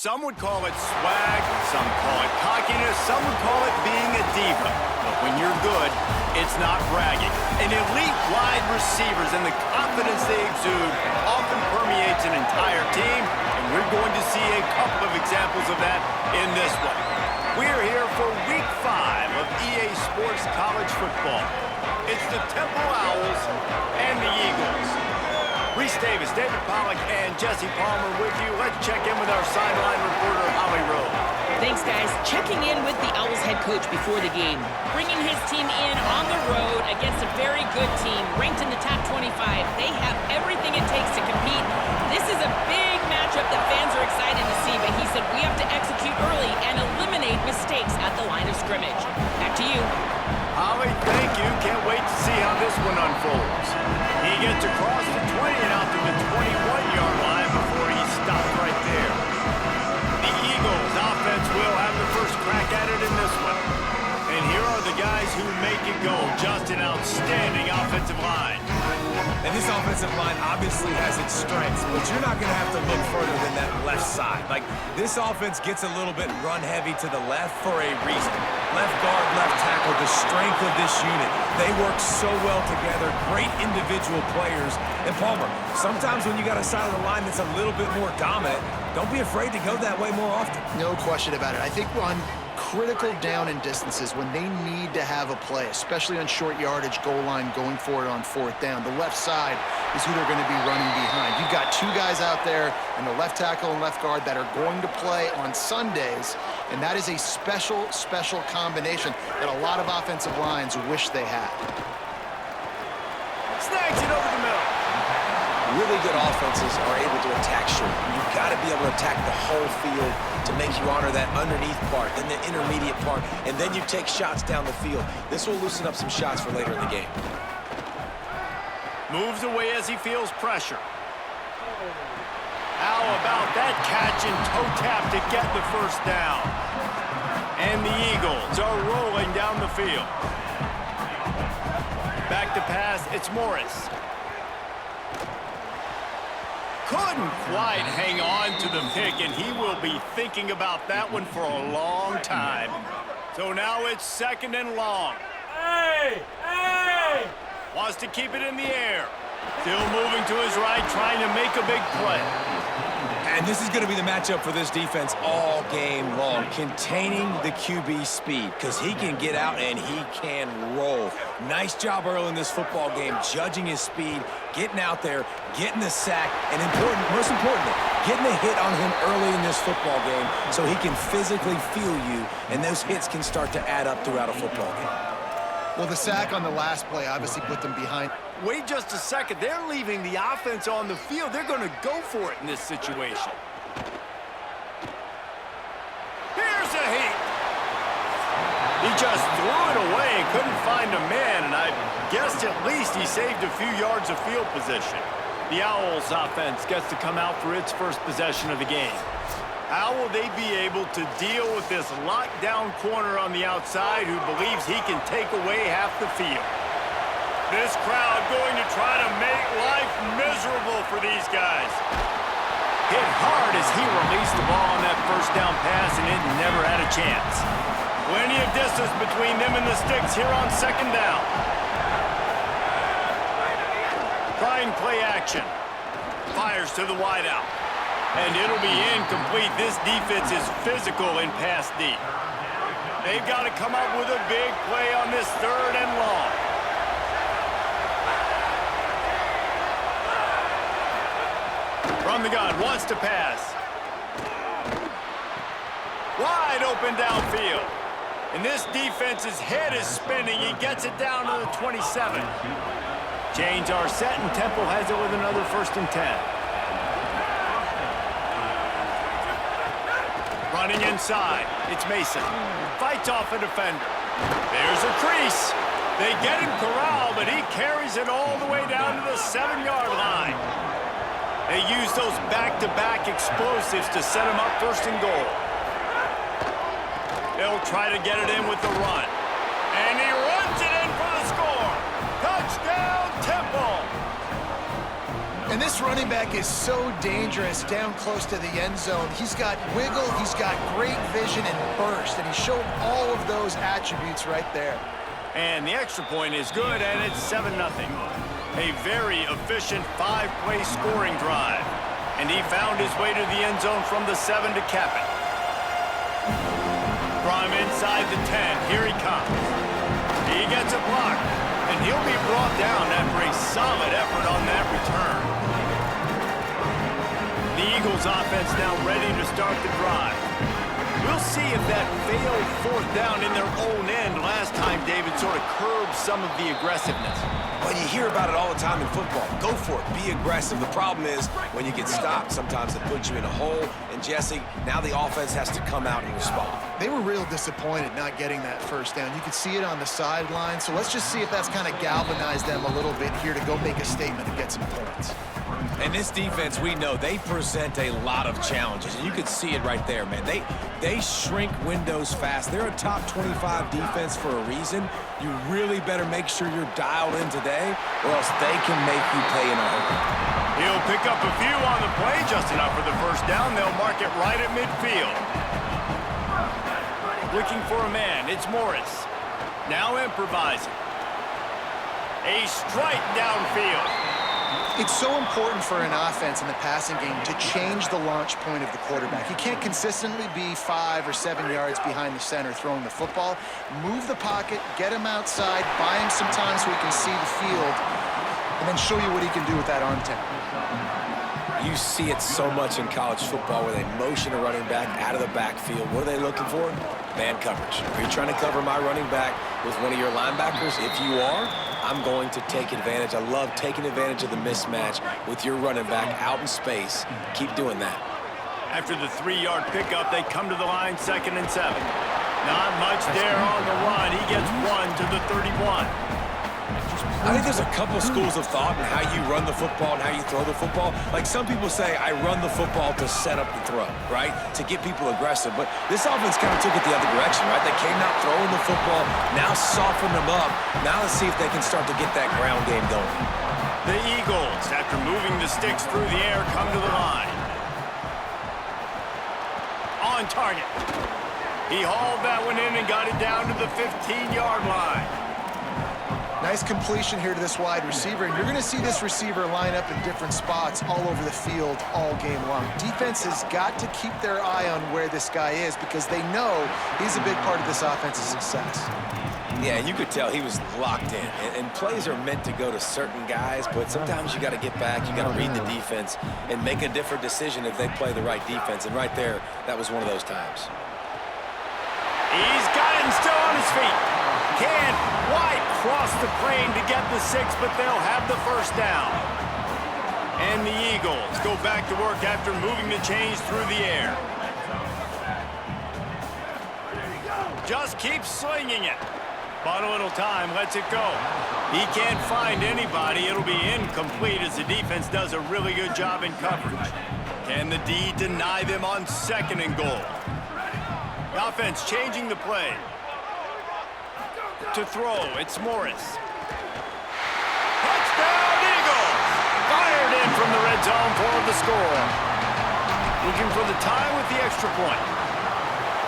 Some would call it swag, some call it cockiness, some would call it being a diva. But when you're good, it's not bragging. An elite wide receivers and the confidence they exude often permeates an entire team, and we're going to see a couple of examples of that in this one. We're here for Week 5 of EA Sports College Football. It's the Temple Owls and the Eagles. Reese Davis, David Pollack, and Jesse Palmer with you. Let's check in with our sideline reporter, Holly Rowe. Thanks, guys. Checking in with the Owls head coach before the game. Bringing his team in on the road against a very good team, ranked in the top 25. They have everything it takes to compete. This is a big matchup that fans are excited to see, but he said we have to execute early and eliminate mistakes at the line of scrimmage. Back to you. Holly, thank you. Can't wait to see how this one unfolds. He gets across the 20 and out to the 21-yard line before he stopped right there. The Eagles offense will have the first crack at it in this one. And here are the guys who make it go. Just an outstanding offensive line. And this offensive line obviously has its strengths, but you're not going to have to look further than that left side. Like, this offense gets a little bit run-heavy to the left for a reason. Left guard, left tackle, the strength of this unit. They work so well together, great individual players. And Palmer, sometimes when you got a side of the line that's a little bit more dominant, don't be afraid to go that way more often. No question about it. I think on critical down and distances, when they need to have a play, especially on short yardage, goal line, going for it on fourth down, the left side is who they're going to be running behind. You've got two guys out there in the left tackle and left guard that are going to play on Sundays, and that is a special combination that a lot of offensive lines wish they had. Snags it over the middle. Really good offenses are able to attack short. You've got to be able to attack the whole field to make you honor that underneath part, then the intermediate part, and then you take shots down the field. This will loosen up some shots for later in the game. Moves away as he feels pressure. How about that catch and toe tap to get the first down? And the Eagles are rolling down the field. Back to pass, it's Morris. Couldn't quite hang on to the pick, and he will be thinking about that one for a long time. So now it's second and long. Hey! Wants to keep it in the air. Still moving to his right, trying to make a big play. And this is going to be the matchup for this defense all game long, containing the QB speed, because he can get out and he can roll. Nice job early in this football game, judging his speed, getting out there, getting the sack, and most importantly, getting a hit on him early in this football game so he can physically feel you, and those hits can start to add up throughout a football game. Well, the sack on the last play obviously put them behind. Wait just a second. They're leaving the offense on the field. They're going to go for it in this situation. Here's a heat. He just threw it away and couldn't find a man, and I guess at least he saved a few yards of field position. The Owls offense gets to come out for its first possession of the game. How will they be able to deal with this lockdown corner on the outside who believes he can take away half the field? This crowd going to try to make life miserable for these guys. Hit hard as he released the ball on that first down pass, and it never had a chance. Plenty of distance between them and the sticks here on second down. Trying play action. Fires to the wideout. And it'll be incomplete. This defense is physical in pass deep. They've got to come up with a big play on this third and long. From the gun, wants to pass. Wide open downfield. And this defense's head is spinning. He gets it down to the 27. Chains are set, and Temple has it with another 1st and 10. Running inside, it's Mason. Fights off a defender. There's a crease. They get him corralled, but he carries it all the way down to the 7-yard line. They use those back-to-back explosives to set him up 1st and goal. They'll try to get it in with the run. And he runs it in for the score. Touchdown, Temple! And this running back is so dangerous down close to the end zone. He's got wiggle, he's got great vision and burst, and he showed all of those attributes right there. And the extra point is good, and it's 7-0. A very efficient 5-play scoring drive. And he found his way to the end zone from the 7 to cap it. From inside the 10, here he comes. He gets a block, and he'll be brought down after a solid effort on that return. The Eagles offense now ready to start the drive. We'll see if that failed 4th down in their own end last time, David, sort of curbed some of the aggressiveness. Well, you hear about it all the time in football. Go for it. Be aggressive. The problem is when you get stopped, sometimes it puts you in a hole. And, Jesse, now the offense has to come out and respond. They were real disappointed not getting that 1st down. You could see it on the sideline. So let's just see if that's kind of galvanized them a little bit here to go make a statement and get some points. And this defense, we know, they present a lot of challenges. And you could see it right there, man. They shrink windows fast. They're a top 25 defense for a reason. You really better make sure you're dialed in today, or else they can make you pay in a hurry. He'll pick up a few on the play, just enough for the 1st down. They'll mark it right at midfield. Looking for a man, it's Morris. Now improvising. A strike downfield. It's so important for an offense in the passing game to change the launch point of the quarterback. You can't consistently be 5 or 7 yards behind the center throwing the football. Move the pocket, get him outside, buy him some time so he can see the field, and then show you what he can do with that arm talent. You see it so much in college football where they motion a running back out of the backfield. What are they looking for? Man coverage. Are you trying to cover my running back with one of your linebackers? If you are, I'm going to take advantage. I love taking advantage of the mismatch with your running back out in space. Keep doing that. After the 3-yard pickup, they come to the line 2nd and 7. Not much there on the run. He gets 1 to the 31. I think there's a couple schools of thought in how you run the football and how you throw the football. Like some people say, I run the football to set up the throw, right? To get people aggressive. But this offense kind of took it the other direction, right? They came out throwing the football, now softened them up. Now let's see if they can start to get that ground game going. The Eagles, after moving the sticks through the air, come to the line. On target. He hauled that one in and got it down to the 15-yard line. Nice completion here to this wide receiver, and you're going to see this receiver line up in different spots all over the field all game long. Defense has got to keep their eye on where this guy is because they know he's a big part of this offense's success. Yeah, and you could tell he was locked in. And plays are meant to go to certain guys, but sometimes you got to get back, you got to read the defense and make a different decision if they play the right defense. And right there, that was one of those times. He's got him still on his feet. Can't quite cross the plane to get the 6, but they'll have the 1st down. And the Eagles go back to work after moving the chains through the air. Just keep slinging it. But a little time lets it go. He can't find anybody. It'll be incomplete as the defense does a really good job in coverage. Can the D deny them on 2nd and goal? The offense changing the play. To throw, it's Morris. Touchdown, Eagles! Fired in from the red zone for the score. Looking for the tie with the extra point.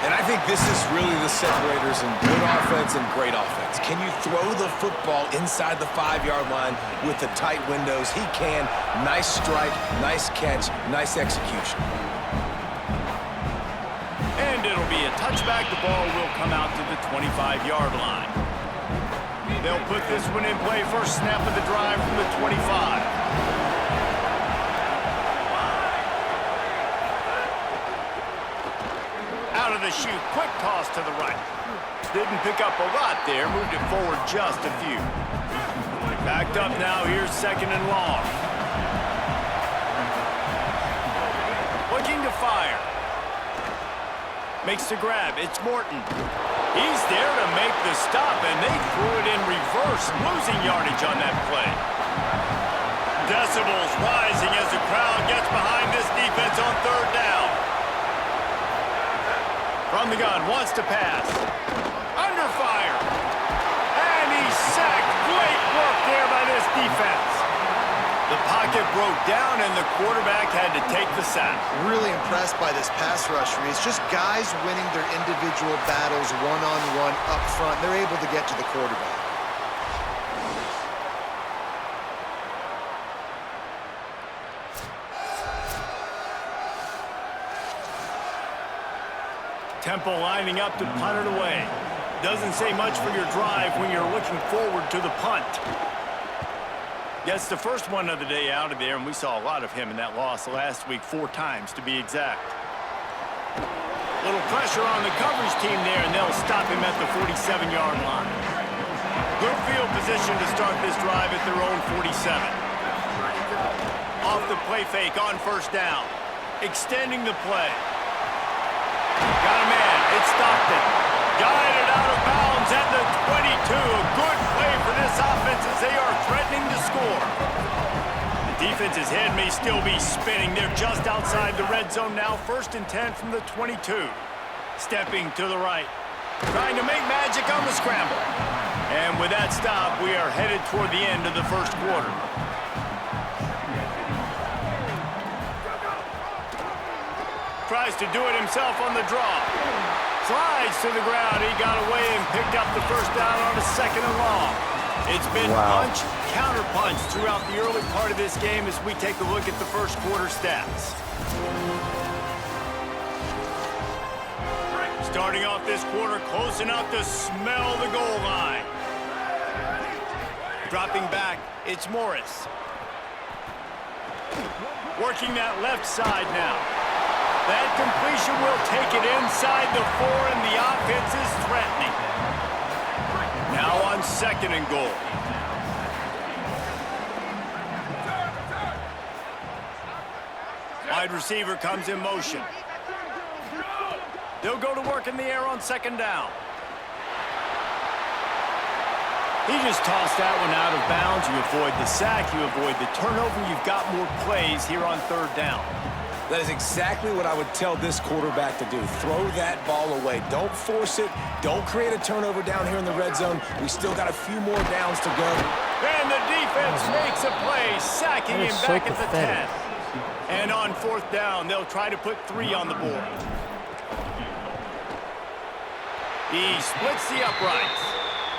And I think this is really the separators in good offense and great offense. Can you throw the football inside the 5-yard line with the tight windows? He can. Nice strike, nice catch, nice execution. And it'll be a touchback. The ball will come out to the 25-yard line. They'll put this one in play. First snap of the drive from the 25. Out of the chute, quick toss to the right. Didn't pick up a lot there, moved it forward just a few. Backed up now, here's 2nd and long. Looking to fire. Makes the grab, it's Morton. He's there to make the stop, and they threw it in reverse, losing yardage on that play. Decibels rising as the crowd gets behind this defense on 3rd down. From the gun, wants to pass. Under fire. And he's sacked. Great work there by this defense. The pocket broke down, and the quarterback had to take the sack. Really impressed by this pass rush, Reese. Just guys winning their individual battles one-on-one up front. They're able to get to the quarterback. Temple lining up to punt it away. Doesn't say much for your drive when you're looking forward to the punt. Gets the first one of the day out of there, and we saw a lot of him in that loss last week, 4 times to be exact. Little pressure on the coverage team there, and they'll stop him at the 47-yard line. Good field position to start this drive at their own 47. Off the play fake on first down. Extending the play. Got a man. It's Stockton. Guided out of bounds at the 22. A good play for this offense as they are threatening to score. The defense's head may still be spinning. They're just outside the red zone now. 1st and 10 from the 22. Stepping to the right. Trying to make magic on the scramble. And with that stop, we are headed toward the end of the first quarter. Tries to do it himself on the draw. Slides to the ground. He got away and picked up the first down on a 2nd and long. It's been punch, counter punch throughout the early part of this game as we take a look at the first quarter stats. Starting off this quarter close enough to smell the goal line. Dropping back, it's Morris. Working that left side now. That completion will take it inside the 4, and the offense is threatening. Now on 2nd and goal. Wide receiver comes in motion. They'll go to work in the air on 2nd down. He just tossed that one out of bounds. You avoid the sack, you avoid the turnover. You've got more plays here on 3rd down. That is exactly what I would tell this quarterback to do. Throw that ball away. Don't force it. Don't create a turnover down here in the red zone. We still got a few more downs to go. And the defense makes a play, sacking him back at the 10. And on 4th down, they'll try to put 3 on the board. He splits the uprights.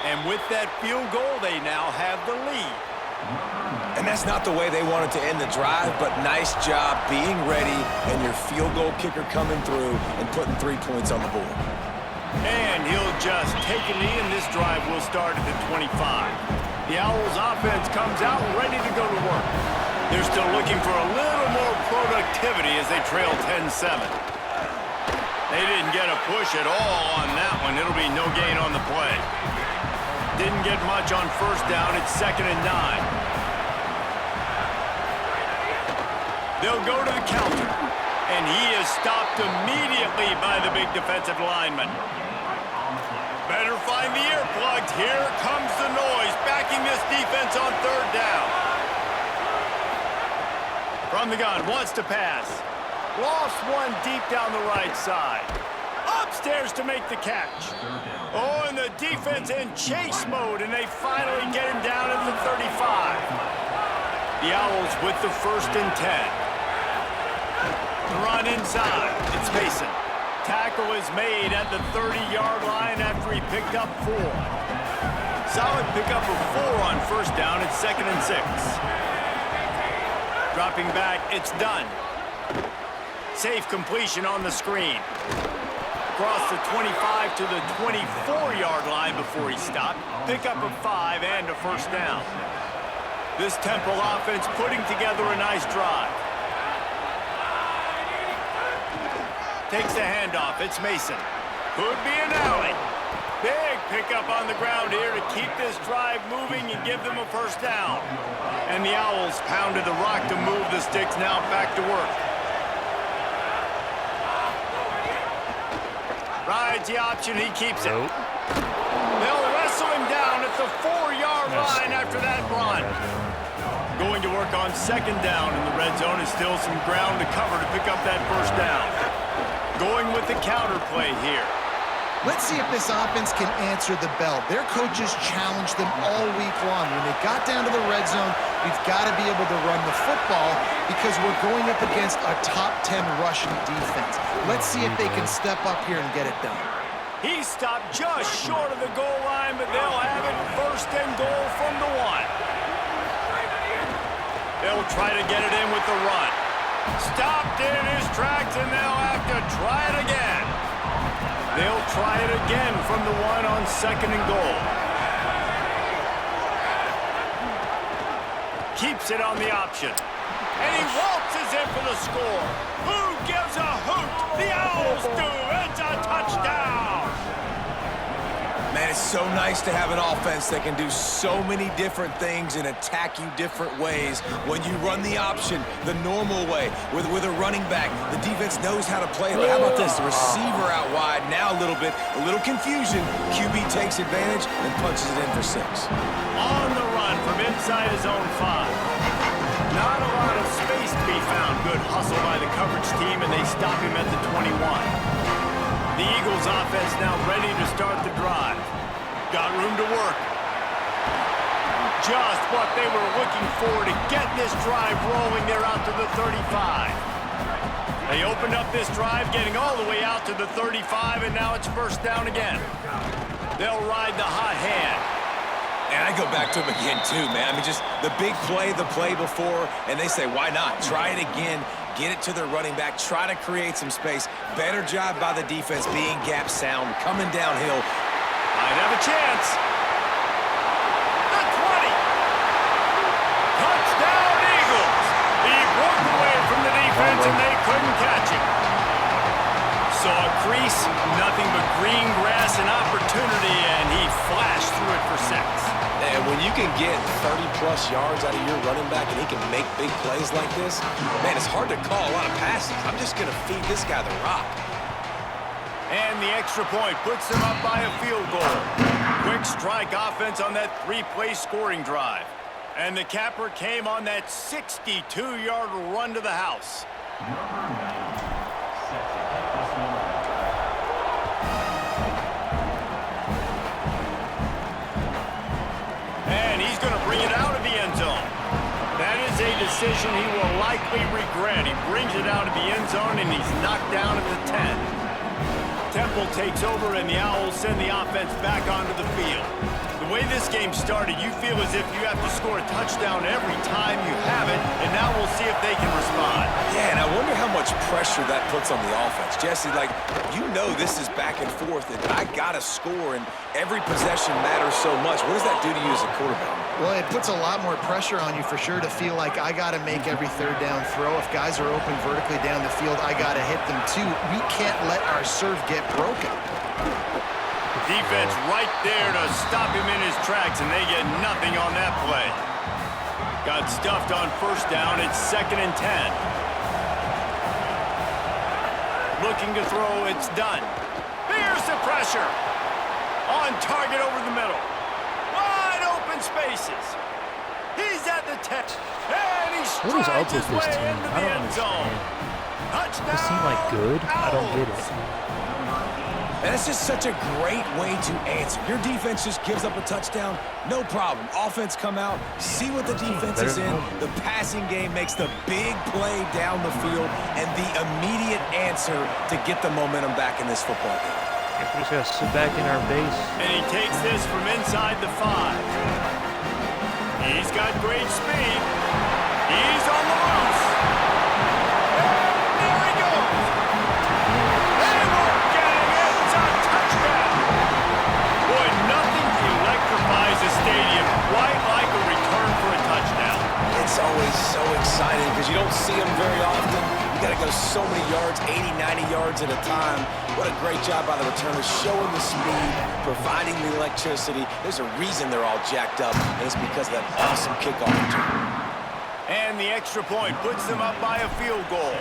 And with that field goal, they now have the lead. And that's not the way they wanted to end the drive, but nice job being ready and your field goal kicker coming through and putting 3 points on the board. And he'll just take a knee, and this drive will start at the 25. The Owls offense comes out ready to go to work. They're still looking for a little more productivity as they trail 10-7. They didn't get a push at all on that one. It'll be no gain on the play. Didn't get much on 1st down. It's 2nd and 9. They'll go to the counter. And he is stopped immediately by the big defensive lineman. Better find the earplugs. Here comes the noise, backing this defense on 3rd down. From the gun, wants to pass. Lost one deep down the right side. Upstairs to make the catch. Oh, and the defense in chase mode, and they finally get him down at the 35. The Owls with the 1st and 10. The run inside. It's Mason. Tackle is made at the 30-yard line after he picked up 4. Solid pickup of 4 on 1st down. It's 2nd and 6. Dropping back, it's done. Safe completion on the screen. Across the 25 to the 24-yard line before he stopped. Pickup of 5 and a 1st down. This Temple offense putting together a nice drive. Takes the handoff. It's Mason. Could be an alley. Big pickup on the ground here to keep this drive moving and give them a 1st down. And the Owls pounded the rock to move the sticks, now back to work. Rides the option, he keeps it. They'll wrestle him down at the 4-yard line after that run. Going to work on 2nd down in the red zone is still some ground to cover to pick up that 1st down. Going with the counter play here. Let's see if this offense can answer the bell. Their coaches challenged them all week long. When they got down to the red zone, We've got to be able to run the football because we're going up against a top 10 rushing defense. Let's see if they can step up here and get it done. He stopped just short of the goal line, but they'll have it first and goal from the 1. They'll try to get it in with the run. Stopped in his tracks, and they'll have to try it again. They'll try it again from the 1 on second and goal. Keeps it on the option. And he waltzes in for the score. Who gives a hoot? The Owls do. It's a touchdown. Man, it's so nice to have an offense that can do so many different things and attack you different ways. When you run the option the normal way with a running back, the defense knows how to play it. But how about this? The receiver out wide, now a little confusion. QB takes advantage and punches it in for 6. On the run from inside his own 5. Not a lot of space to be found. Good hustle by the coverage team, and they stop him at the 21. The Eagles offense now ready to start the drive. Got room to work. Just what they were looking for to get this drive rolling. They're out to the 35. They opened up this drive, getting all the way out to the 35, and now it's first down again. They'll ride the hot hand. And I go back to him again, too, man. I mean, just the big play, the play before, and they say, why not? Try it again, get it to their running back, try to create some space. Better job by the defense being gap sound, coming downhill. Might have a chance. The 20. Touchdown, Eagles. He broke away from the defense, and they couldn't catch him. Saw a crease, nothing but green grass and opportunity, and he flashed through it for 6. And when you can get 30-plus yards out of your running back and he can make big plays like this, man, it's hard to call a lot of passes. I'm just going to feed this guy the rock. And the extra point puts them up by a field goal. Quick strike offense on that 3-play scoring drive. And the capper came on that 62-yard run to the house. And he's going to bring it out of the end zone. That is a decision he will likely regret. He brings it out of the end zone, and he's knocked down at the 10. Temple takes over, and the Owls send the offense back onto the field. The way this game started, you feel as if you have to score a touchdown every time you have it, and now we'll see if they can respond. Yeah, and I wonder how much pressure that puts on the offense. Jesse, like, you know this is back and forth, and I got to score, and every possession matters so much. What does that do to you as a quarterback? Well, it puts a lot more pressure on you for sure to feel like I got to make every third down throw. If guys are open vertically down the field, I got to hit them too. We can't let our serve get broken. Defense right there to stop him in his tracks, and they get nothing on that play. Got stuffed on first down. It's 2nd and 10. Looking to throw. It's done. Here's the pressure. On target over the middle. Wide open spaces. He's at the 10. And he strides his way into the end zone. Touchdown. Does it seem like good? I don't get it. And it's just such a great way to answer. Your defense just gives up a touchdown, no problem. Offense come out, see what the defense is in. The passing game makes the big play down the field and the immediate answer to get the momentum back in this football game. We just gotta sit back in our base. And he takes this from inside the 5. He's got great speed. He's on the loose. And there he goes. They won't get him. It's a touchdown. Boy, nothing electrifies a stadium quite like a return for a touchdown. It's always so exciting because you don't see them very often. You got to go so many yards, 80, 90 yards at a time. What a great job by the returners, showing the speed, providing the electricity. There's a reason they're all jacked up, and it's because of that awesome kickoff return. And the extra point puts them up by a field goal.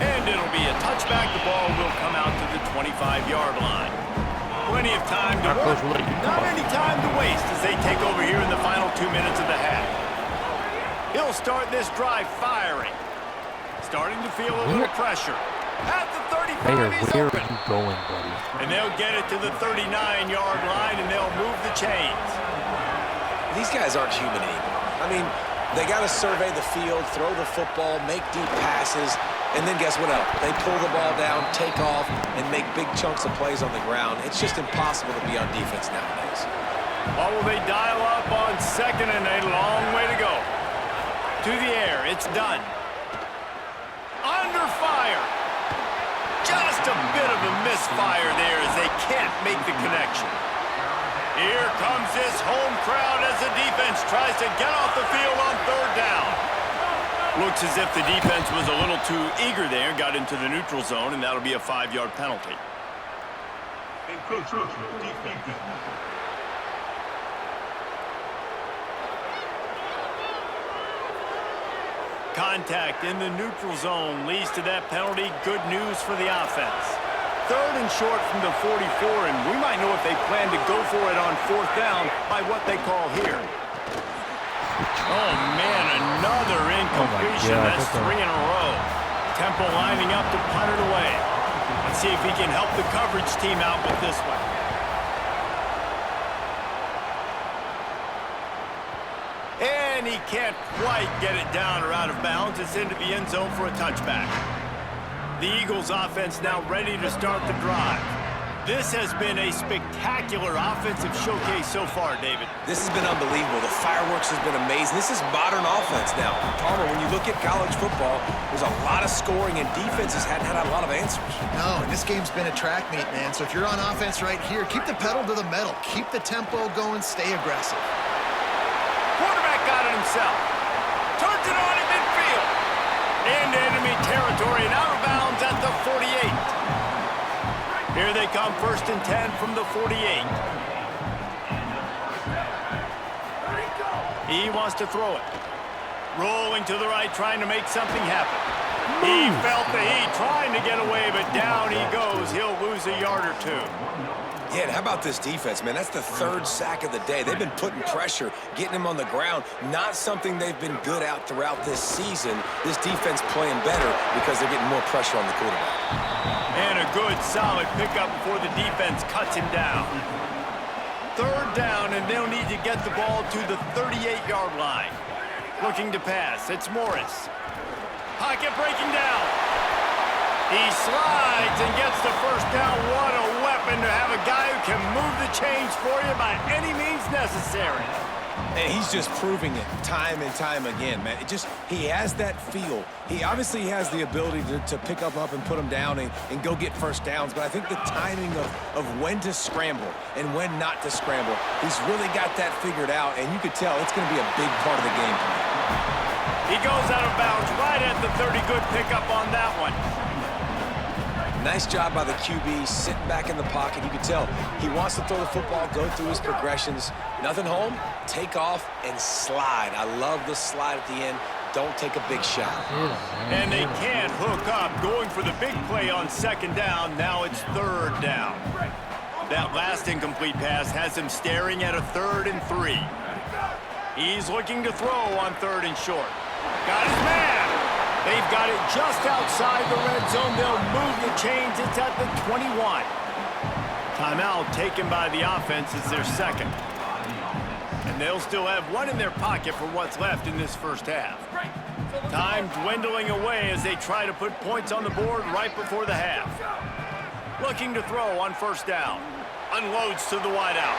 And it'll be a touchback. The ball will come out to the 25-yard line. Plenty of time to work. Not any time to waste as they take over here in the final 2 minutes of the half. He'll start this drive firing. Starting to feel a little pressure. At the 30. Mayor, 45 is where open. are you going, buddy? And they'll get it to the 39-yard line, and they'll move the chains. These guys aren't human anymore. I mean, they got to survey the field, throw the football, make deep passes, and then guess what else? They pull the ball down, take off, and make big chunks of plays on the ground. It's just impossible to be on defense nowadays. What will they dial up on second and a long way to go? To the air, it's done. Under fire. Just a bit of a misfire there as they can't make the connection. Here comes this home crowd as the defense tries to get off the field on third down. Looks as if the defense was a little too eager there, got into the neutral zone, and that'll be a 5-yard penalty. Contact in the neutral zone leads to that penalty. Good news for the offense. Third and short from the 44, and we might know if they plan to go for it on fourth down by what they call here. Oh, man, another incompletion. That's 3 in a row. Temple lining up to punt it away. Let's see if he can help the coverage team out with this one. And he can't quite get it down or out of bounds. It's into the end zone for a touchback. The Eagles offense now ready to start the drive. This has been a spectacular offensive showcase so far, David. This has been unbelievable. The fireworks has been amazing. This is modern offense now. Palmer, when you look at college football, there's a lot of scoring, and defenses hadn't had a lot of answers. No, and this game's been a track meet, man. So if you're on offense right here, keep the pedal to the metal. Keep the tempo going. Stay aggressive. Quarterback got it himself. Turns it on in midfield. Into enemy territory and out of bounds at the 48. Here they come, 1st and 10 from the 48. He wants to throw it. Rolling to the right, trying to make something happen. He felt the heat, trying to get away, but down he goes. He'll lose a yard or two. Yeah, and how about this defense, man? That's the 3rd sack of the day. They've been putting pressure, getting him on the ground. Not something they've been good at throughout this season. This defense playing better because they're getting more pressure on the quarterback. And a good, solid pickup before the defense cuts him down. 3rd down, and they'll need to get the ball to the 38-yard line. Looking to pass. It's Morris. Pocket breaking down. He slides and gets the 1st down. What a weapon to have a guy who can move the chains for you by any means necessary. And he's just proving it time and time again, man. He has that feel. He obviously has the ability to pick up and put him down and go get 1st downs, but I think the timing of when to scramble and when not to scramble, he's really got that figured out, and you could tell it's going to be a big part of the game plan. He goes out of bounds right at the 30. Good pickup on that one. Nice job by the QB, sitting back in the pocket. You can tell he wants to throw the football, go through his progressions. Nothing home, take off, and slide. I love the slide at the end. Don't take a big shot. And they can't hook up, going for the big play on 2nd down. Now it's 3rd down. That last incomplete pass has him staring at a 3rd and 3. He's looking to throw on 3rd and short. Got his man. They've got it just outside the red zone. They'll move the chains. It's at the 21. Timeout taken by the offense as their 2nd. And they'll still have one in their pocket for what's left in this 1st half. Time dwindling away as they try to put points on the board right before the half. Looking to throw on 1st down. Unloads to the wideout.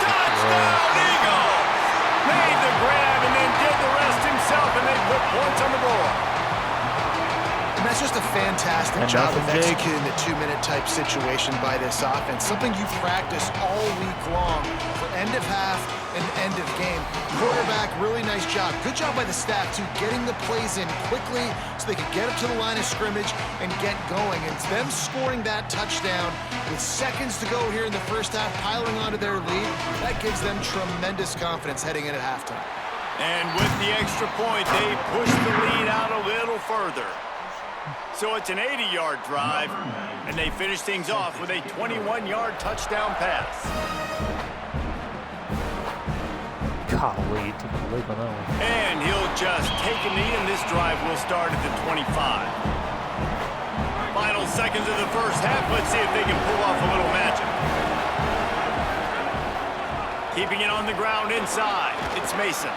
Touchdown, Eagles! Made the grab and then did the rest himself, and they put points on the board. And that's just a fantastic job of executing the 2-minute type situation by this offense. Something you practice all week long for end of half and end of game. Quarterback, really nice job. Good job by the staff, too, getting the plays in quickly so they could get up to the line of scrimmage and get going. And it's them scoring that touchdown with seconds to go here in the 1st half, piling onto their lead. That gives them tremendous confidence heading in at halftime. And with the extra point, they push the lead out a little further. So it's an 80-yard drive, and they finish things off with a 21-yard touchdown pass. Golly, it took a leap on that one. And he'll just take a knee, and this drive will start at the 25. Final Final seconds of the first half. Let's see if they can pull off a little magic. Keeping it on the ground inside. It's Mason.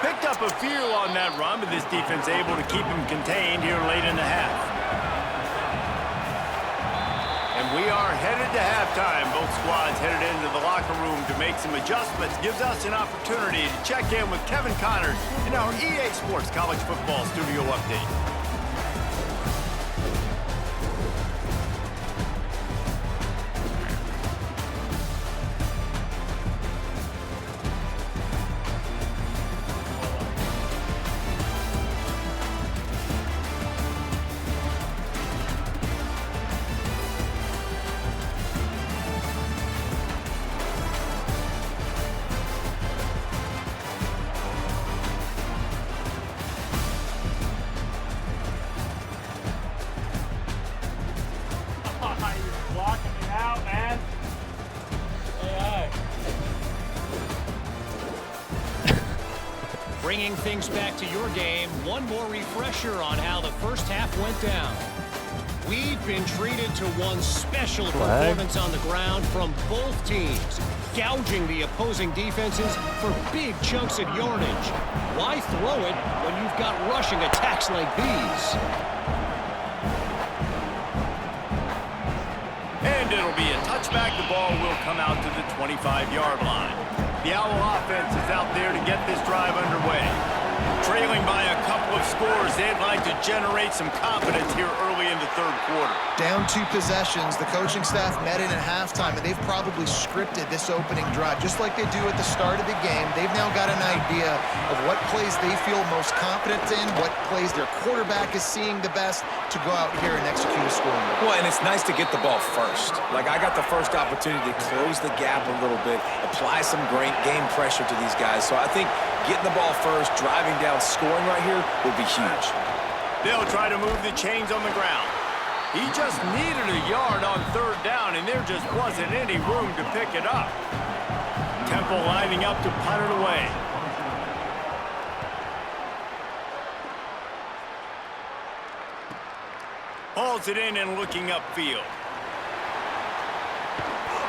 Picked up a feel on that run, but this defense able to keep him contained here late in the half. And we are headed to halftime. Both squads headed into the locker room to make some adjustments. Gives us an opportunity to check in with Kevin Connors in our EA Sports College Football Studio Update. Bringing things back to your game, one more refresher on how the first half went down. We've been treated to one special performance on the ground from both teams, gouging the opposing defenses for big chunks of yardage. Why throw it when you've got rushing attacks like these? And it'll be a touchback. The ball will come out to the 25-yard line. The Owl offense is out there to get this drive underway. Trailing by a couple of scores, they'd like to generate some confidence here early in the third quarter. Down 2 possessions, the coaching staff met in at halftime, and they've probably scripted this opening drive, just like they do at the start of the game. They've now got an idea of what plays they feel most confident in, what plays their quarterback is seeing the best to go out here and execute a scoring drive. Well, and it's nice to get the ball first. Like, I got the first opportunity to close the gap a little bit, apply some great game pressure to these guys. So I think getting the ball first, driving down, scoring right here would be huge. They'll try to move the chains on the ground. He just needed a yard on third down, and there just wasn't any room to pick it up. Temple lining up to punt it away. Hauls it in and looking upfield.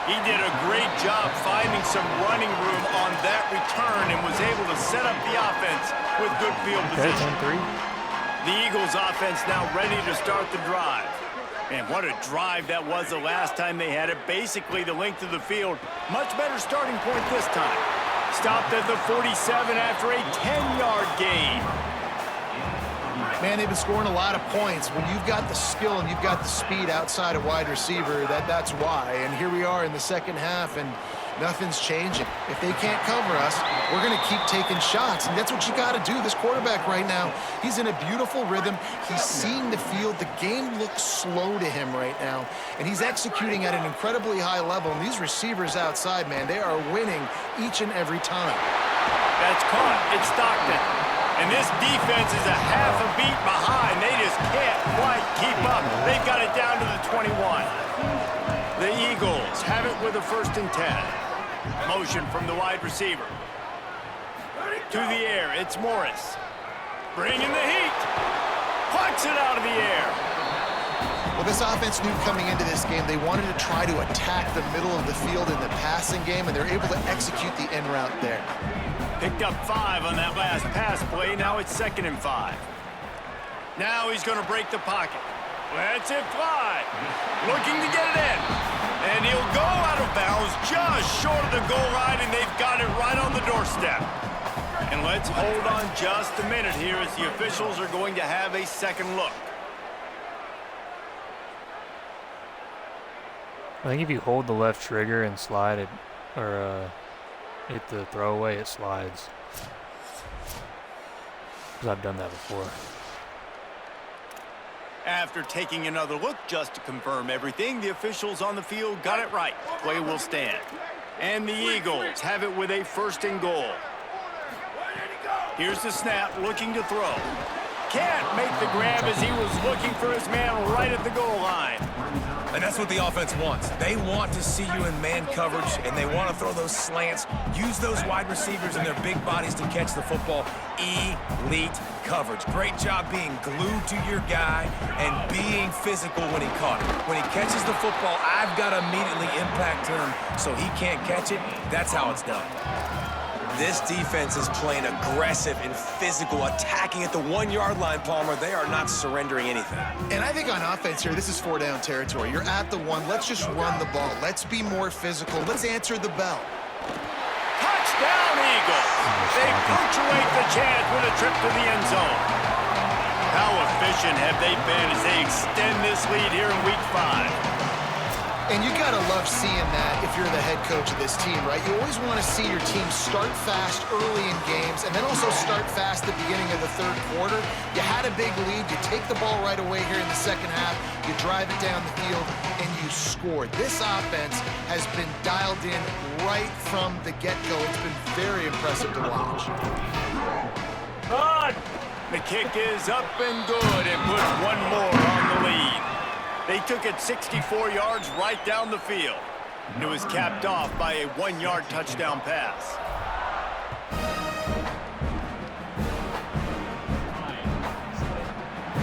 He did a great job finding some running room on that return and was able to set up the offense with good field position. 10-3. The Eagles offense now ready to start the drive. And what a drive that was the last time they had it. Basically the length of the field. Much better starting point this time. Stopped at the 47 after a 10-yard gain. Man, they've been scoring a lot of points. When you've got the skill and you've got the speed outside of wide receiver, that's why. And here we are in the second half, and nothing's changing. If they can't cover us, we're going to keep taking shots, and that's what you got to do. This quarterback right now, he's in a beautiful rhythm. He's seeing the field. The game looks slow to him right now, and he's executing at an incredibly high level. And these receivers outside, man, they are winning each and every time. That's caught. It's Stockton. And this defense is a half a beat behind. They just can't quite keep up. They've got it down to the 21. The Eagles have it with a 1st and 10. Motion from the wide receiver. To the air, it's Morris. Bringing the heat. Plucks it out of the air. Well, this offense knew coming into this game they wanted to try to attack the middle of the field in the passing game, and they're able to execute the in route there. Picked up 5 on that last pass play. Now it's 2nd and 5. Now he's going to break the pocket. Lets it fly. Looking to get it in. And he'll go out of bounds just short of the goal line, and they've got it right on the doorstep. And let's hold on just a minute here as the officials are going to have a second look. I think if you hold the left trigger and slide it, or hit the throwaway, it slides. Because I've done that before. After taking another look just to confirm everything, the officials on the field got it right. Play will stand. And the Eagles have it with a 1st and goal. Here's the snap, looking to throw. Can't make the grab as he was looking for his man right at the goal line. And that's what the offense wants. They want to see you in man coverage, and they want to throw those slants, use those wide receivers and their big bodies to catch the football. Elite coverage. Great job being glued to your guy and being physical when he caught it. When he catches the football, I've got to immediately impact him so he can't catch it. That's how it's done. This defense is playing aggressive and physical, attacking at the 1-yard line, Palmer. They are not surrendering anything. And I think on offense here, this is 4-down territory. You're at the 1. Let's just run the ball. Let's be more physical. Let's answer the bell. Touchdown, Eagles. They punctuate the chance with a trip to the end zone. How efficient have they been as they extend this lead here in Week 5? And you got to love seeing that if you're the head coach of this team, right? You always want to see your team start fast early in games and then also start fast at the beginning of the third quarter. You had a big lead. You take the ball right away here in the second half. You drive it down the field, and you score. This offense has been dialed in right from the get-go. It's been very impressive to watch. The kick is up and good and puts one more on the lead. They took it 64 yards right down the field. It was capped off by a 1-yard touchdown pass.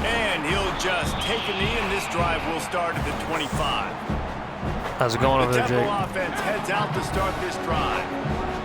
And he'll just take a knee, and this drive will start at the 25. How's it going over there, The Jake? Temple offense heads out to start this drive.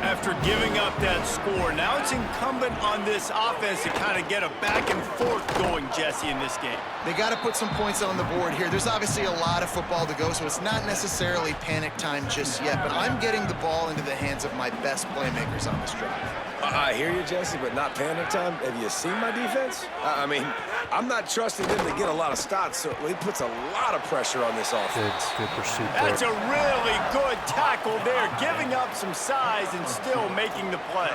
After giving up that score, now it's incumbent on this offense to kind of get a back and forth going, Jesse, in this game. They got to put some points on the board here. There's obviously a lot of football to go, so it's not necessarily panic time just yet, but I'm getting the ball into the hands of my best playmakers on this drive. I hear you, Jesse, but not panic time. Have you seen my defense? I mean, I'm not trusting them to get a lot of stops, so it puts a lot of pressure on this offense. Good pursuit That's there. a really good tackle there, giving up some size and still making the play.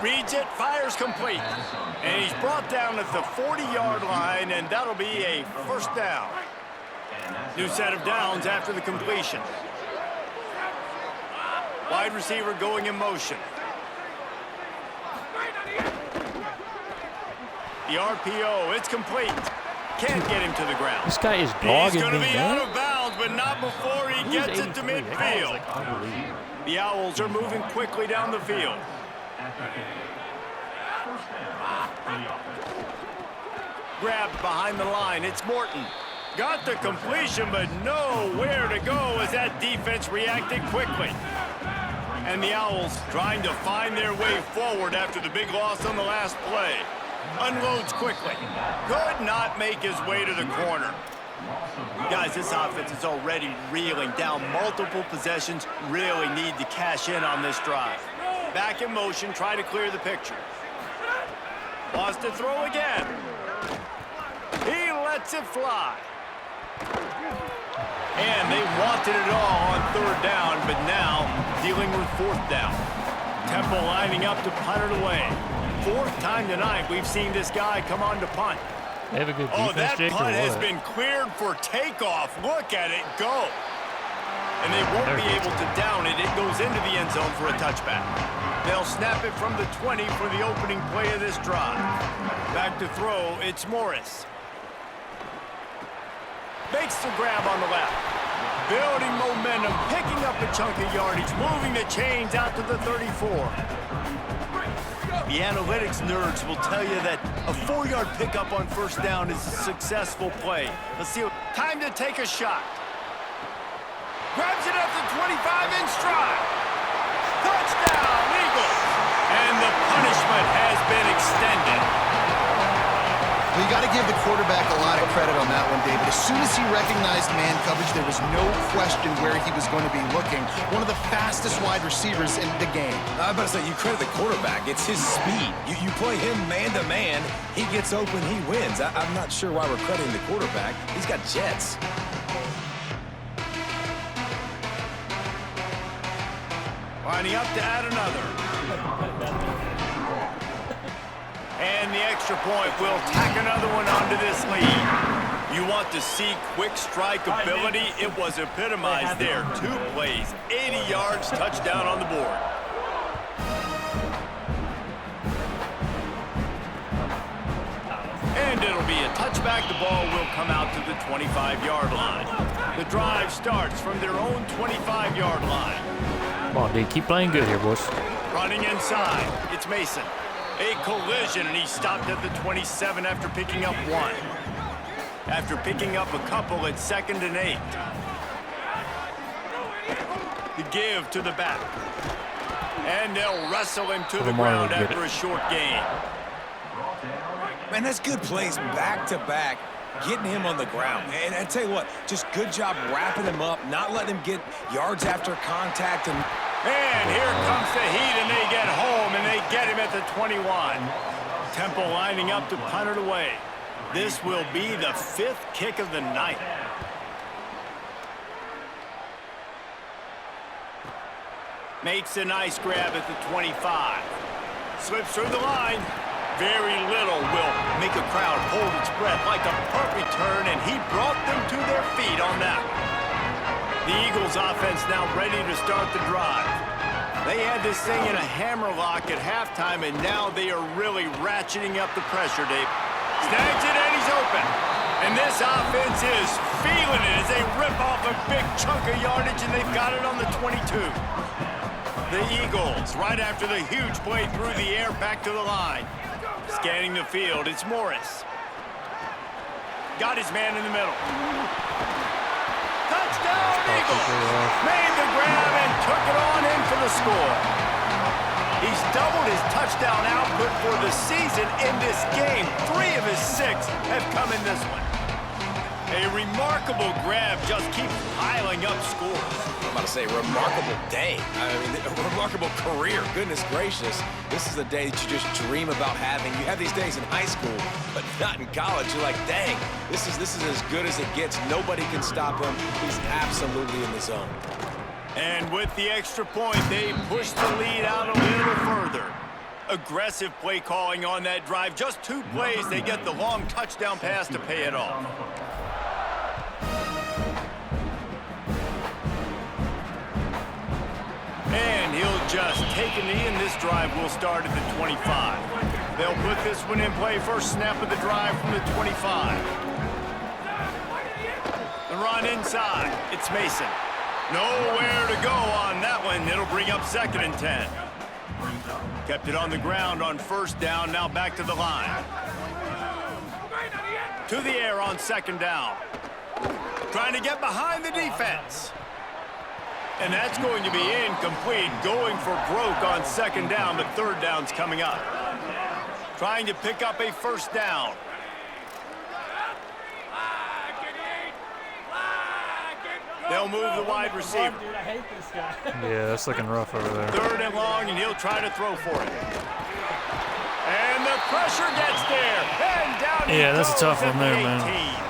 Reads it, fires complete. And he's brought down at the 40-yard line, and that'll be a first down. New set of downs after the completion. Wide receiver going in motion. The RPO, it's complete. Can't get him to the ground. This guy is He's dogging going to me, be man. out of bounds, but not before he gets it to midfield. The Owls are moving quickly down the field. Grabbed behind the line. It's Morton. Got the completion, but nowhere to go as that defense reacted quickly. And the Owls trying to find their way forward after the big loss on the last play. Unloads quickly. Could not make his way to the corner. Guys, this offense is already reeling down multiple possessions. Really need to cash in on this drive. Back in motion, try to clear the picture. Wants to throw again. He lets it fly. And they wanted it all on third down, but now dealing with fourth down. Temple lining up to punt it away. Fourth time tonight we've seen this guy come on to punt. They have a good Oh, defense, that Jake, or punt has what? been cleared for takeoff. Look at it go. And they won't be able to down it. It goes into the end zone for a touchback. They'll snap it from the 20 for the opening play of this drive. Back to throw, it's Morris. Makes the grab on the left. Building momentum, picking up a chunk of yardage, moving the chains out to the 34. The analytics nerds will tell you that a 4-yard pickup on first down is a successful play. Let's see. Time to take a shot. Grabs it at the 25 in stride. Touchdown, Eagles. And the punishment has been extended. Well, you got to give the quarterback a lot of credit on that one, David. As soon as he recognized man coverage, there was no question where he was going to be looking. One of the fastest wide receivers in the game. I was about to say, you credit the quarterback. It's his speed. You play him man-to-man, he gets open, he wins. I'm not sure why we're crediting the quarterback. He's got jets. Lining up to add another. And the extra point will tack another one onto this lead. You want to see quick strike ability? It was epitomized there. 2 plays, 80 yards, touchdown on the board. it'll be a touchback. The ball will come out to the 25-yard line. The drive starts from their own 25-yard line. Come on, dude. Keep playing good here, boys. Running inside, it's Mason. A collision, and he stopped at the 27 after picking up 1. After picking up a couple at 2nd and 8. The give to the back. And they'll wrestle him to the ground after a short gain. Man, that's good plays back-to-back, getting him on the ground. And I tell you what, just good job wrapping him up, not letting him get yards after contact. And here comes the heat, and they get home, and they get him at the 21. Temple lining up to punt it away. This will be the 5th kick of the night. Makes a nice grab at the 25. Slips through the line. Very little will make a crowd hold its breath like a punt return, and he brought them to their feet on that one. The Eagles offense now ready to start the drive. They had this thing in a hammerlock at halftime, and now they are really ratcheting up the pressure, Dave. Snags it, and he's open. And this offense is feeling it as they rip off a big chunk of yardage, and they've got it on the 22. The Eagles, right after the huge play through the air, back to the line. Scanning the field, it's Morris. Got his man in the middle. Touchdown, Eagles! Made the grab and took it on in for the score. He's doubled his touchdown output for the season in this game. 3 of his 6 have come in this one. A remarkable grab just keeps piling up scores. I'm about to say, remarkable day. I mean, a remarkable career. Goodness gracious. This is a day that you just dream about having. You have these days in high school, but not in college. You're like, dang, this is as good as it gets. Nobody can stop him. He's absolutely in the zone. And with the extra point, they push the lead out a little further. Aggressive play calling on that drive. Just 2 plays, they get the long touchdown pass to pay it off. And he'll just take a knee, and this drive will start at the 25. They'll put this one in play. First snap of the drive from the 25. The run inside. It's Mason. Nowhere to go on that one. It'll bring up 2nd and 10. Kept it on the ground on 1st down. Now back to the line. To the air on 2nd down. Trying to get behind the defense. And that's going to be incomplete. Going for broke on 2nd down, but 3rd down's coming up. Trying to pick up a 1st down. They'll move the wide receiver. Dude, I hate this guy. Yeah, that's looking rough over there. 3rd and long, and he'll try to throw for it. And the pressure gets there. And down he Yeah, that's a goes tough at one there, the man. 18.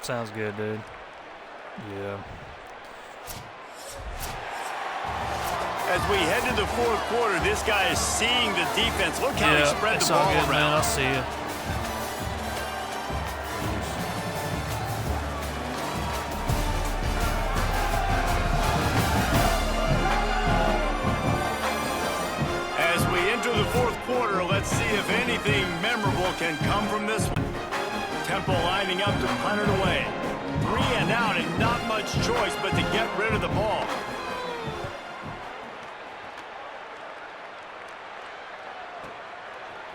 Sounds good, dude. Yeah. As we head to the 4th quarter, this guy is seeing the defense. Look how he spread it's the all ball good, man. around. I'll see you. As we enter the 4th quarter, let's see if anything memorable can come from this one. Temple lining up to punt it away. 3 and out, and not much choice but to get rid of the ball.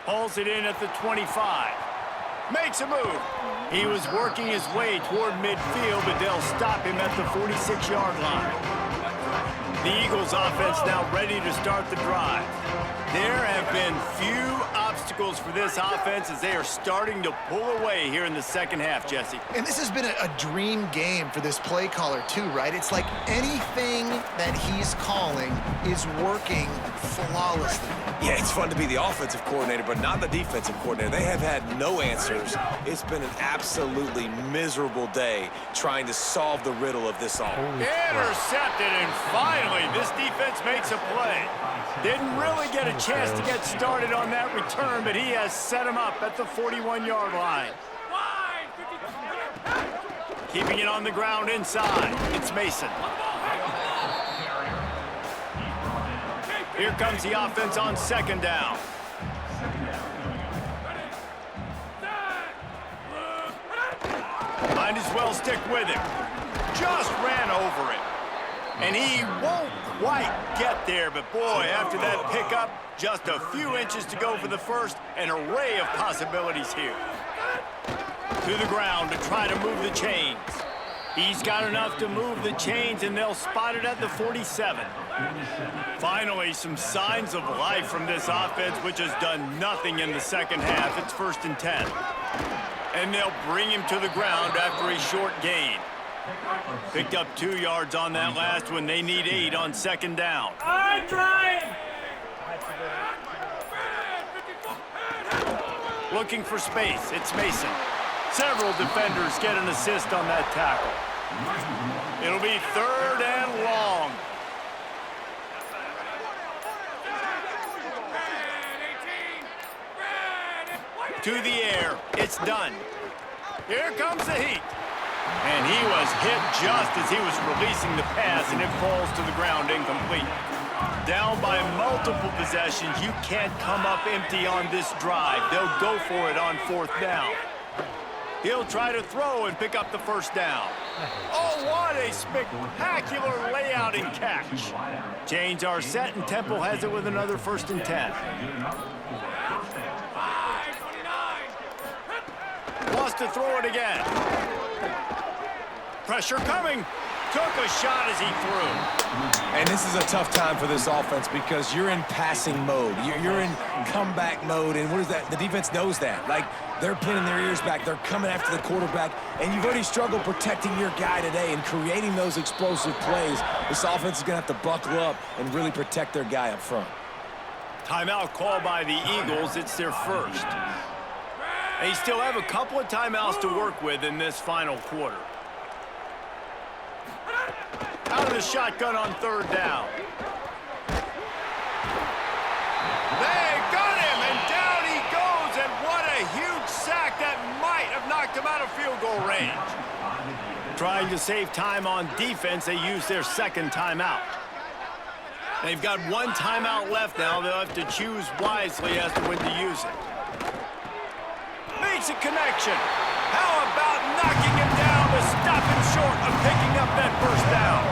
Hauls it in at the 25. Makes a move. He was working his way toward midfield, but they'll stop him at the 46-yard line. The Eagles offense now ready to start the drive. There have been few obstacles for this offense as they are starting to pull away here in the 2nd half, Jesse. And this has been a dream game for this play caller too, right? It's like anything that he's calling is working flawlessly. Yeah, it's fun to be the offensive coordinator, but not the defensive coordinator. They have had no answers. It's been an absolutely miserable day trying to solve the riddle of this offense. Intercepted, and finally, this defense makes a play. Didn't really get a chance to get started on that return, but he has set him up at the 41-yard line. Keeping it on the ground inside. It's Mason. Here comes the offense on second down. Might as well stick with him. Just ran over it. And he won't quite get there, but boy, after that pickup, just a few inches to go for the first. An array of possibilities here. To the ground to try to move the chains. He's got enough to move the chains, and they'll spot it at the 47. Finally, some signs of life from this offense, which has done nothing in the second half. It's 1st and 10. And they'll bring him to the ground after a short gain. Picked up 2 yards on that last one. They need 8 on second down. I'm trying! Looking for space. It's Mason. Several defenders get an assist on that tackle. It'll be 3rd and long. To the air. It's done. Here comes the heat. And he was hit just as he was releasing the pass, and it falls to the ground incomplete. Down by multiple possessions. You can't come up empty on this drive. They'll go for it on 4th down. He'll try to throw and pick up the first down. Oh, what a spectacular layout and catch. Chains are set, and Temple has it with another 1st and 10. Wants to throw it again. Pressure coming. Took a shot as he threw. And this is a tough time for this offense because you're in passing mode. You're in comeback mode, and what is that? The defense knows that. Like, they're pinning their ears back. They're coming after the quarterback, and you've already struggled protecting your guy today and creating those explosive plays. This offense is going to have to buckle up and really protect their guy up front. Timeout called by the Eagles. It's their first. They still have a couple of timeouts to work with in this final quarter. Out of the shotgun on 3rd down. They got him, and down he goes, and what a huge sack that might have knocked him out of field goal range. Trying to save time on defense, they use their 2nd timeout. They've got 1 timeout left now. They'll have to choose wisely as to when to use it. Makes a connection. How about knocking him down to stop him short of picking up that first down?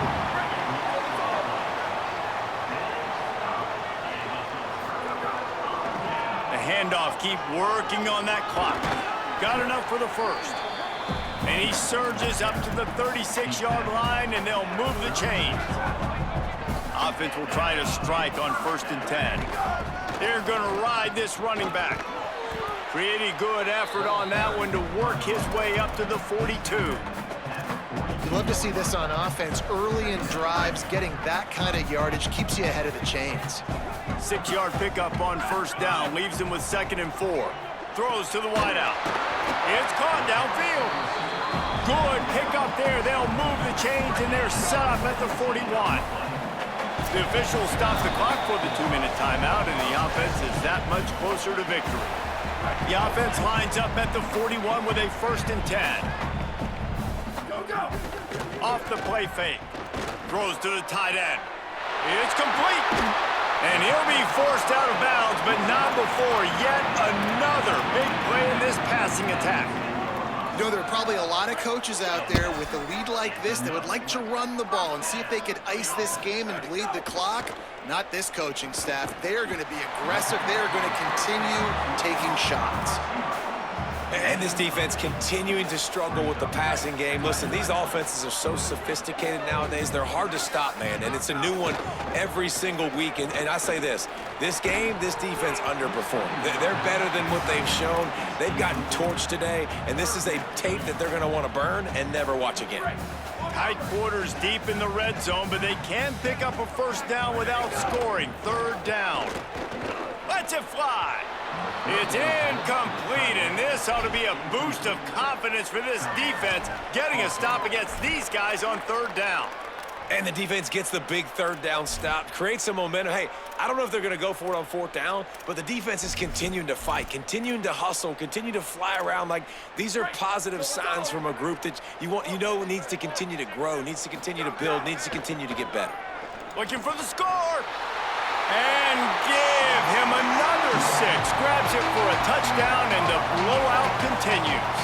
The handoff, keep working on that clock. Got enough for the first. And he surges up to the 36-yard line, and they'll move the chains. Offense will try to strike on 1st and 10. They're going to ride this running back. Pretty good effort on that one to work his way up to the 42. You love to see this on offense. Early in drives, getting that kind of yardage keeps you ahead of the chains. 6-yard pickup on 1st down. Leaves him with 2nd and 4. Throws to the wideout. It's caught downfield. Good pickup there. They'll move the chains, and they're set up at the 41. The officials stop the clock for the 2-minute timeout, and the offense is that much closer to victory. The offense lines up at the 41 with a 1st and 10. Off the play fake. Throws to the tight end. It's complete. And he'll be forced out of bounds, but not before yet another big play in this passing attack. You know, there are probably a lot of coaches out there with a lead like this that would like to run the ball and see if they could ice this game and bleed the clock. Not this coaching staff. They are going to be aggressive. They are going to continue taking shots. And this defense continuing to struggle with the passing game. Listen, these offenses are so sophisticated nowadays. They're hard to stop, man. And it's a new one every single week. And I say this game, this defense underperformed. They're better than what they've shown. They've gotten torched today. And this is a tape that they're going to want to burn and never watch again. Tight quarters deep in the red zone, but they can pick up a 1st down without scoring. 3rd down. Lets it fly. It's incomplete, and this ought to be a boost of confidence for this defense, getting a stop against these guys on third down. And the defense gets the big third down stop, creates some momentum. Hey, I don't know if they're going to go for it on fourth down, but the defense is continuing to fight, continuing to hustle, continue to fly around. Like, these are positive signs from a group that you know needs to continue to grow, needs to continue to build, needs to continue to get better. Looking for the score. And give him another 6. Grabs it for a touchdown, and the blowout continues.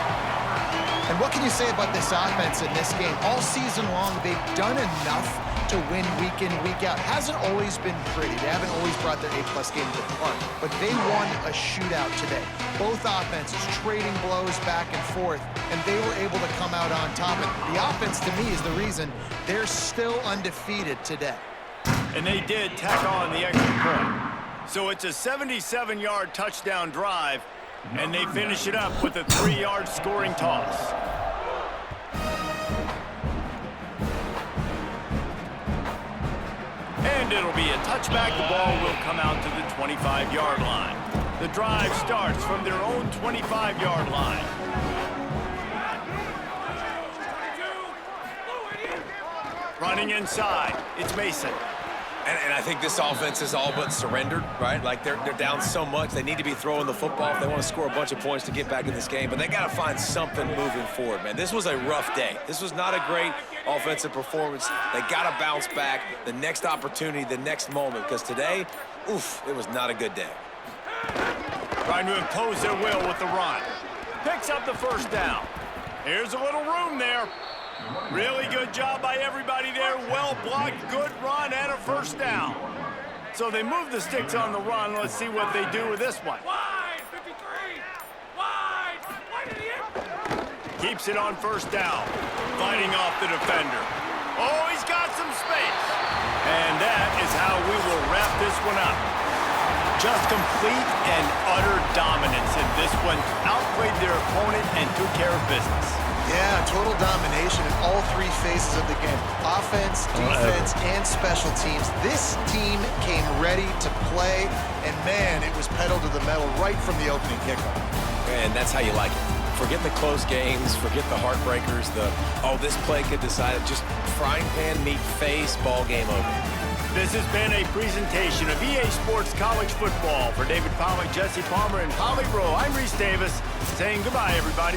And what can you say about this offense in this game? All season long, they've done enough to win week in, week out. Hasn't always been pretty. They haven't always brought their A-plus game to the park. But they won a shootout today. Both offenses trading blows back and forth, and they were able to come out on top. And the offense, to me, is the reason they're still undefeated today. And they did tack on the extra point. So it's a 77-yard touchdown drive, and they finish it up with a 3-yard scoring toss. And it'll be a touchback. The ball will come out to the 25-yard line. The drive starts from their own 25-yard line. Running inside, it's Mason. And I think this offense is all but surrendered, right? Like, they're down so much. They need to be throwing the football if they want to score a bunch of points to get back in this game. But they got to find something moving forward, man. This was a rough day. This was not a great offensive performance. They got to bounce back the next opportunity, the next moment, because today, oof, it was not a good day. Trying to impose their will with the run. Picks up the first down. Here's a little room there. Really good job by everybody there. Well blocked, good run, and a first down. So they move the sticks on the run. Let's see what they do with this one. Wide, 53. Wide to the end. Keeps it on first down. Fighting off the defender. Oh, he's got some space. And that is how we will wrap this one up. Just complete and utter dominance in this one. Outplayed their opponent and took care of business. Yeah, total domination in all three phases of the game. Offense, defense, and special teams. This team came ready to play, and man, it was pedal to the metal right from the opening kickoff. And that's how you like it. Forget the close games, forget the heartbreakers, this play could decide it. Just frying pan, meat face, ball game over. This has been a presentation of EA Sports College Football. For David Pollack, Jesse Palmer, and Polly Rowe, I'm Reese Davis, saying goodbye, everybody.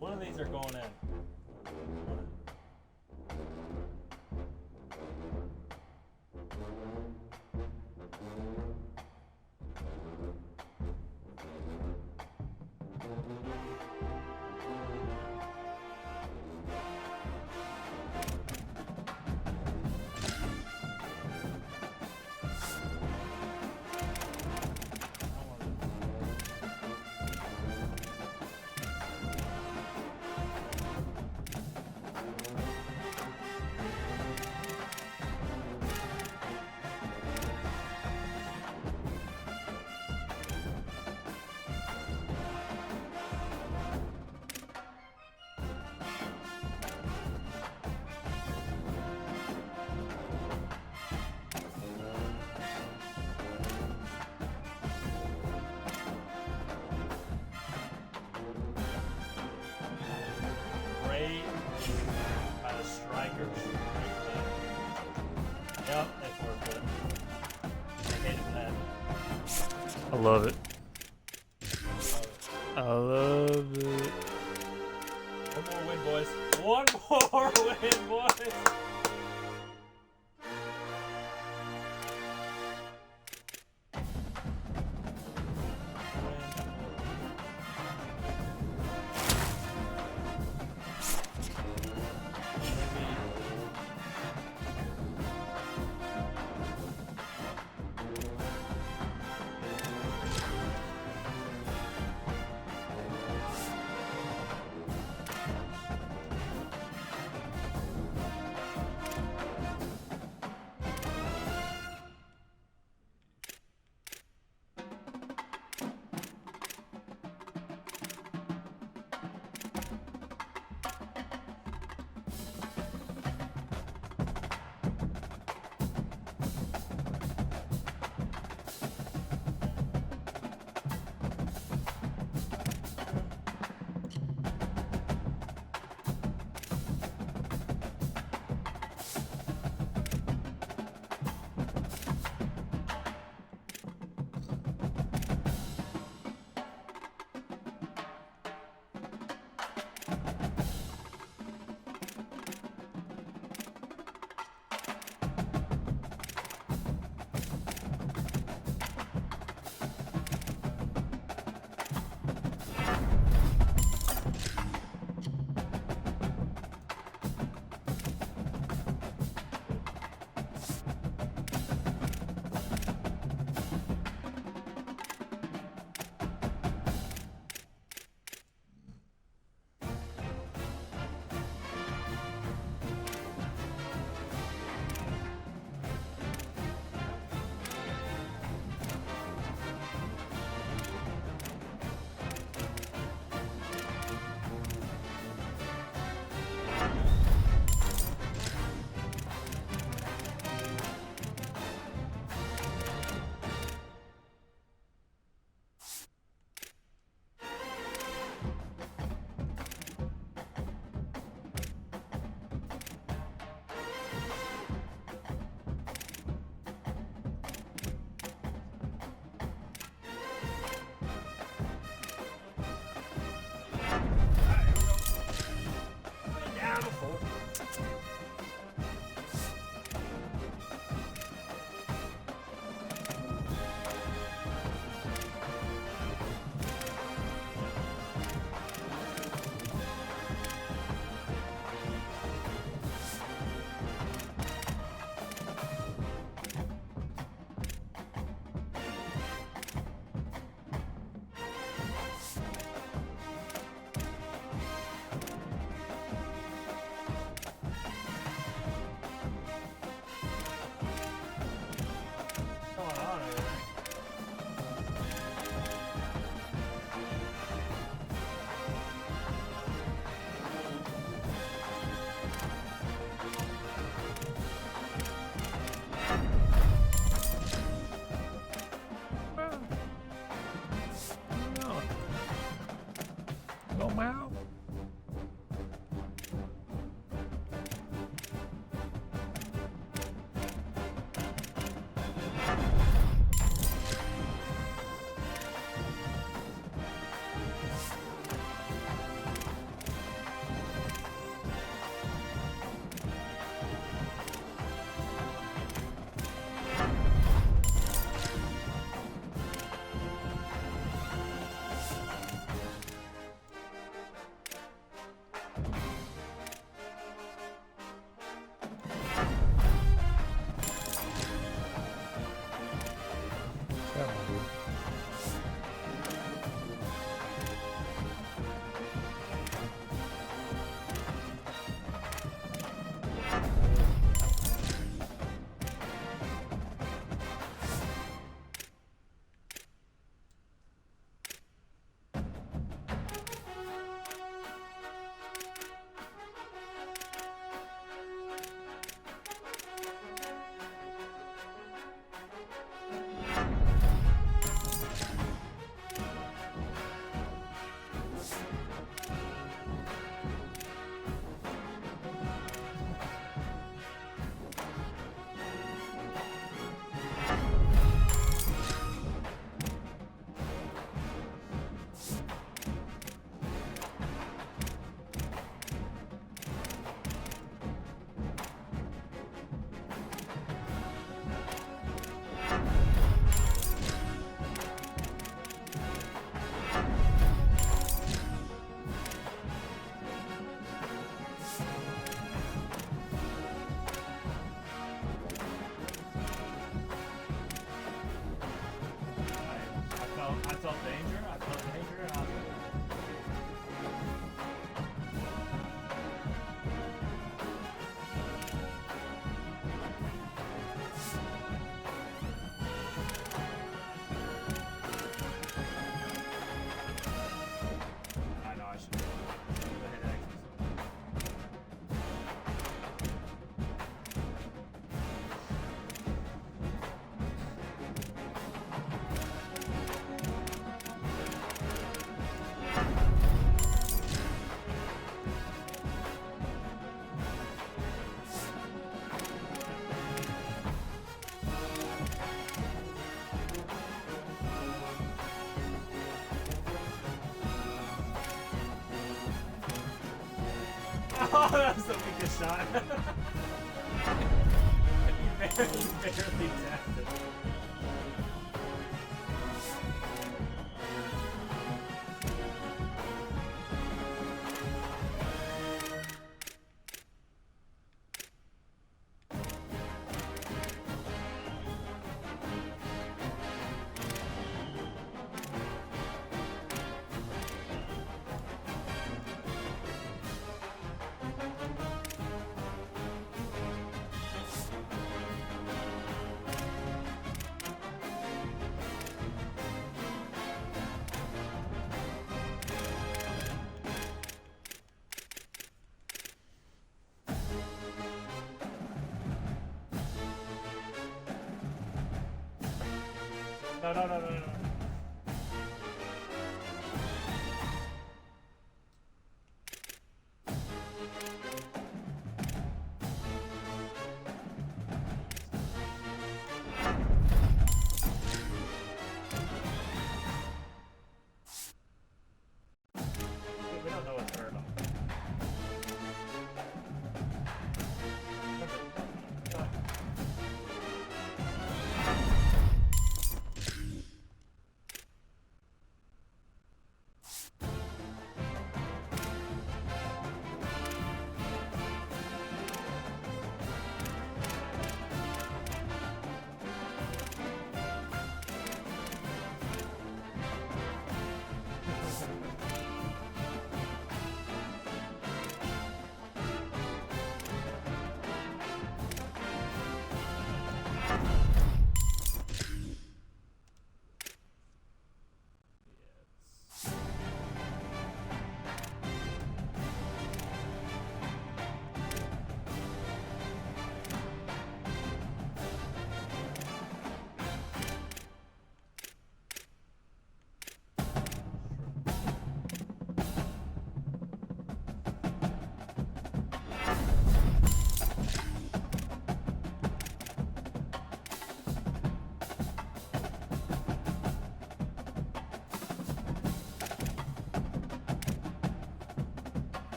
One of these are going in. Yep, that's worth it. I hated that. I love it. I love it. One more win, boys. One more win, boys. felt danger. I felt danger. And I know I should go ahead and exit. Oh, that was the weakest shot. You barely tapped it. No. We don't know what's third on.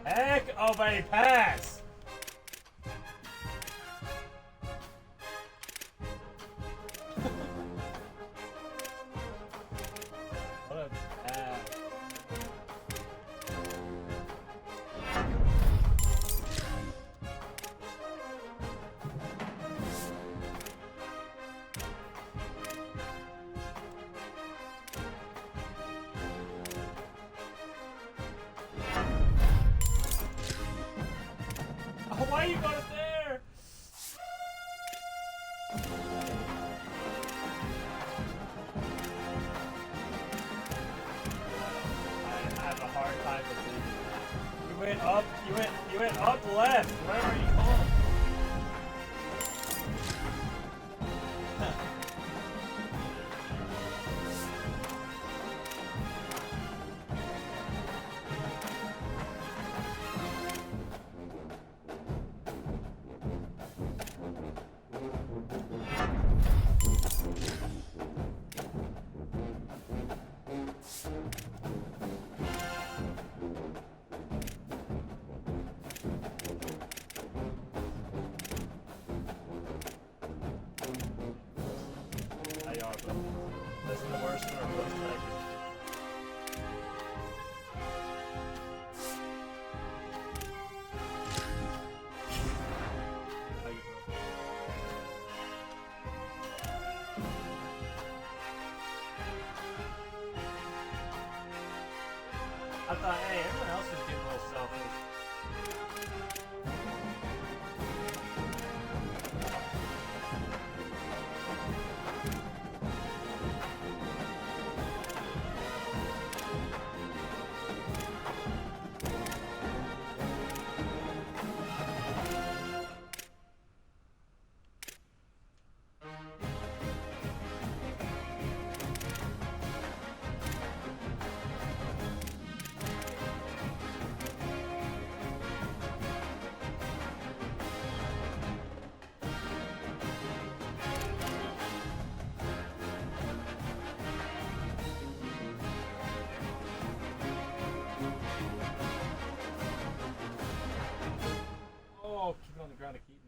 Heck of a pass! What a pass. Why you got it there? I have a hard time believing that. You went up. You went up left. Where were you going? trying to keep